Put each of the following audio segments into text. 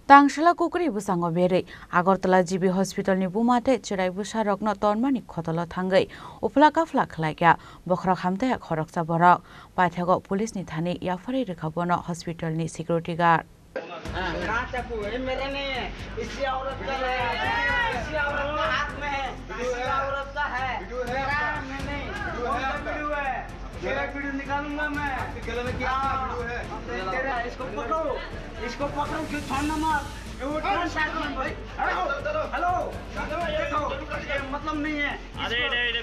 Tangshala kukri busango bere Agartala GB Hospital ni bumate chirai busa rokno tonmani khotolo thangai upla kafla khlaikya bokhra khamte khoroksa borak paithago police ni thani yafari rekhabono hospital ni security guard मेरा video निकालूंगा मैं गले में क्या तेरा इसको पकड़ो क्यों छोड़ना मत भाई हेलो देखो मतलब नहीं है अरे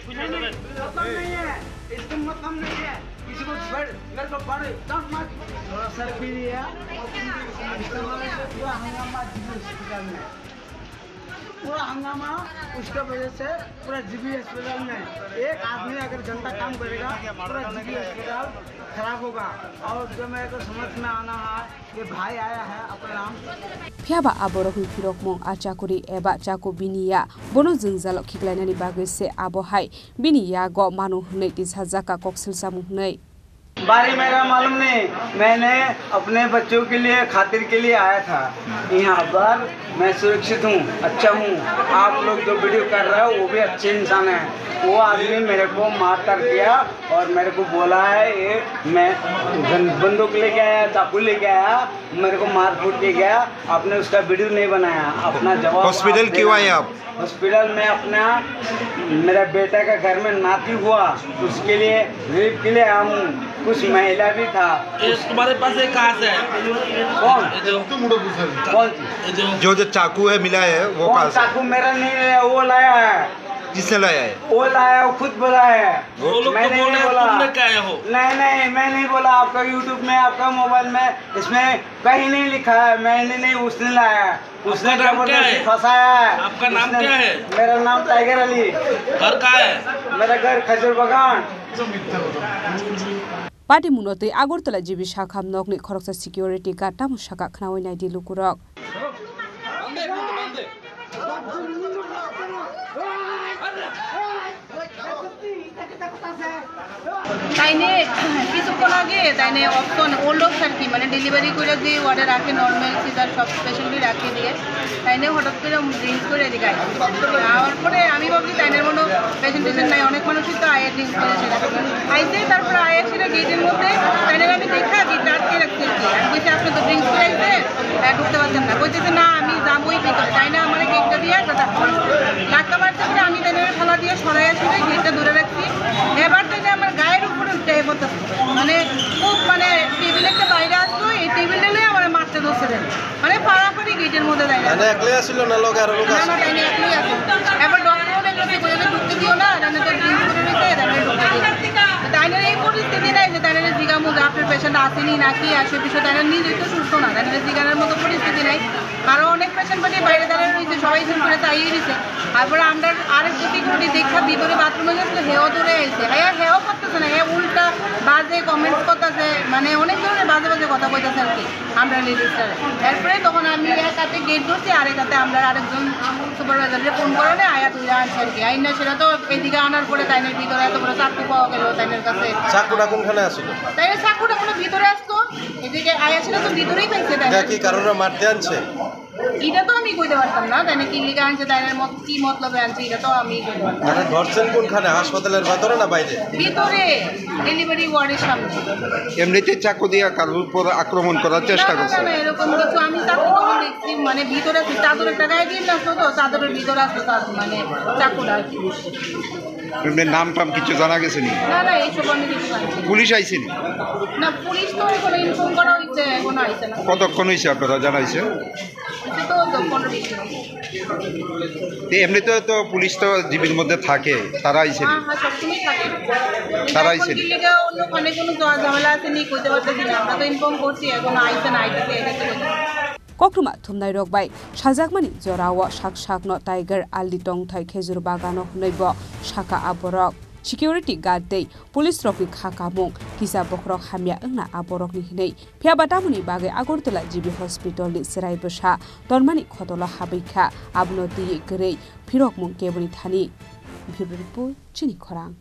मतलब नहीं है इसको मतलब नहीं है किसी को मेरे को पड़े मत थोड़ा सर भी है पूरा हंगामा उसका वजह से पूरा जीबी अस्पताल में एक आदमी अगर घंटा काम करेगा पूरा जीबी अस्पताल खराब होगा और जो मेरे को समझ में आना है ये भाई आया है अपना नाम Fiaba aborohu firokmong achakuri eba chako biniya bono jingzalo khiglainani bagui se abohai biniya go manu hnei tisajaka koksil samu hnei बारी मेरा मालूम नहीं मैंने अपने बच्चों के लिए खातिर के लिए आया था यहाँ पर मैं सुरक्षित हूँ अच्छा हूँ आप लोग जो वीडियो कर रहे हो वो भी अच्छे इंसान हैं वो आदमी मेरे को मार कर दिया और मेरे को बोला है ये मैं बंदूक लेके आया चाकू लेके आया मेरे को मार फूट के गया आपने उसका वीडियो नहीं बनाया अपना जवाब हॉस्पिटल क्यों आए आप हॉस्पिटल में अपना मेरा बेटा का घर में नाती हुआ उसके लिए रेप के लिए आया हूँ कुछ महिला भी था तुम्हारे पास एक कहाँ से है कौन जो चाकू है मिला है वो कहाँ से चाकू मेरा नहीं है वो लाया है किसने लाया है वो लाया वो खुद बोला है मैंने नहीं बोला नहीं मैं नहीं बोला आपका यूट्यूब में आपका मोबाइल में इसमें कहीं नहीं लिखा है मैंने नहीं उसने लाया है उसने जबरदस्ती फंसाया है आपका नाम क्या है मेरा नाम टाइगर अली घर कहाँ है मेरा घर खजूर बागान Padi munotei Agartala GB Shakam nokni khoroksa security guard tamu shaka khnawi nai dilu kurok তাইনে কিছুক্ষণ আগে তাইনে অপশন ওল্ড অফ আর কি মানে ডেলিভারি করে যে অর্ডার রাখে নর্মাল সিজার সব স্পেশালি রাখে দিয়ে তাইনে হঠাৎ করে ড্রিঙ্কস করে এদিকে আওয়ার পরে আমি ভাবছি তাইনের কোনো পেশেন্টেশন নাই অনেক মানুষই তো আয়ের ড্রিঙ্কস করে সেটা আইসে তারপরে আয়ের সেটা গেটের মধ্যে তাইনের আমি দেখা গেটটা আটকে রাখছি আর কি আপনি তো ড্রিঙ্কস করে আইসে ঢুকতে পারছেন না বলতেছে না আমি যাবোই ভিতরে তাই না আমার গেটটা দিয়ে ধাক্কা মারতে করে আমি তাইনের ফলা দিয়ে সরাই আসলে গেটটা ধরে রাখছি এবার তাইনে আমার গায়ের উপরে উঠে মানে খুব মানে টেবিল একটা বাইরে আসতো এই টেবিলটা নিয়ে আমার মারতে ধরছে দেন মানে পাড়াপাড়ি গেটের মধ্যে দাঁড়িয়ে মানে একলাই আসছিল না লোক আর লোক না তাইনে একলাই আসে এবার ডক্টরও দেখলো যে ঢুকতে দিও না তাইনে তো ড্রিঙ্ক করে নিতে তাইনে ঢুকতে দিও তাইনের এই পরিস্থিতি নাই যে তাইনের জিগামু আপনার পেশেন্ট আসেনি নাকি আসে বিষয় তাইনের নিজেই তো সুস্থ না তাইনের জিগানোর মতো পরিস্থিতি নাই কারণ অনেক পেশেন্ট মানে বাইরে দাঁড়িয়ে রয়েছে সবাই জুম করে তাইয়ে দিচ্ছে তারপরে আমরা আরেকটু সিকিউরিটি দেখা ভিতরে বাথরুমে গেছিলো হেও ধরে এসে হেও করতেছে না উল্টা বাজে কমেন্টস করতেছে মানে অনেক ধরনের বাজে বাজে কথা বলতেছে আর কি আমরা লেডিসরা এরপরে তখন আমি এক হাতে গেট ধরছি আরেক হাতে আমরা আরেকজন সুপারভাইজারকে ফোন করে নেয় আয়া তুলে আনছে আর কি আইন না সেটা তো এদিকে আনার পরে তাইনের ভিতরে এত বড় চাকু পাওয়া গেল তাইনের কাছে চাকুটা কোনখানে আসছিল তাইনের চাকুটা কোনো ভিতরে আসতো এদিকে আয়া সেটা তো ভিতরেই ফেলছে তাই কি কারণে মারতে আনছে এটা তো আমি কইতে পারতাম না তাইনে কি লিখে আনছে তাইনের মত কি মতলবে আনছে এটা তো আমি কইতে পারতাম মানে ধরছেন কোনখানে হাসপাতালের ভিতরে না বাইরে ভিতরে ডেলিভারি ওয়ার্ডের সামনে এমনিতে চাকু দিয়ে কারোর উপর আক্রমণ করার চেষ্টা করছে না এরকম কিছু আমি চাকু তখন দেখছি মানে ভিতরে চাদর একটা গায়ে দিয়ে আসতো তো চাদরের ভিতরে আসতো মানে চাকুটা আর কি নাম টাম কিছু জানা গেছে নি না এইসব আমি কিছু জানি পুলিশ আইছেন না পুলিশ তো এখন ইনফর্ম করা হয়েছে এখন আইছে না কতক্ষণ হয়েছে আপনারা জানাইছে তো 15-20 মিনিট এমনিতে তো পুলিশ তো জীবের মধ্যে থাকে তারা আইছেন হ্যাঁ সবসময় থাকে তারা আইছেন অন্য অনেক কোনো ঝামেলা আছে নি কইতে পারতেছি না আমরা তো ইনফর্ম করছি এখন আইছে না আইতেছে এটাতে Kokruma thumnai rokbai sajakmani jorawa shak-shakno tiger ali tongthai khejur bagano hneibo shaka aborok security guard dei police rokni khakamung kisa bokrok hamya engna aborokni hinei phiabatamuni bage Agartala GB Hospital ni serai besa tormani khotola habeikha abno di grei phirokmung kebuni thani bhibripur chini khorang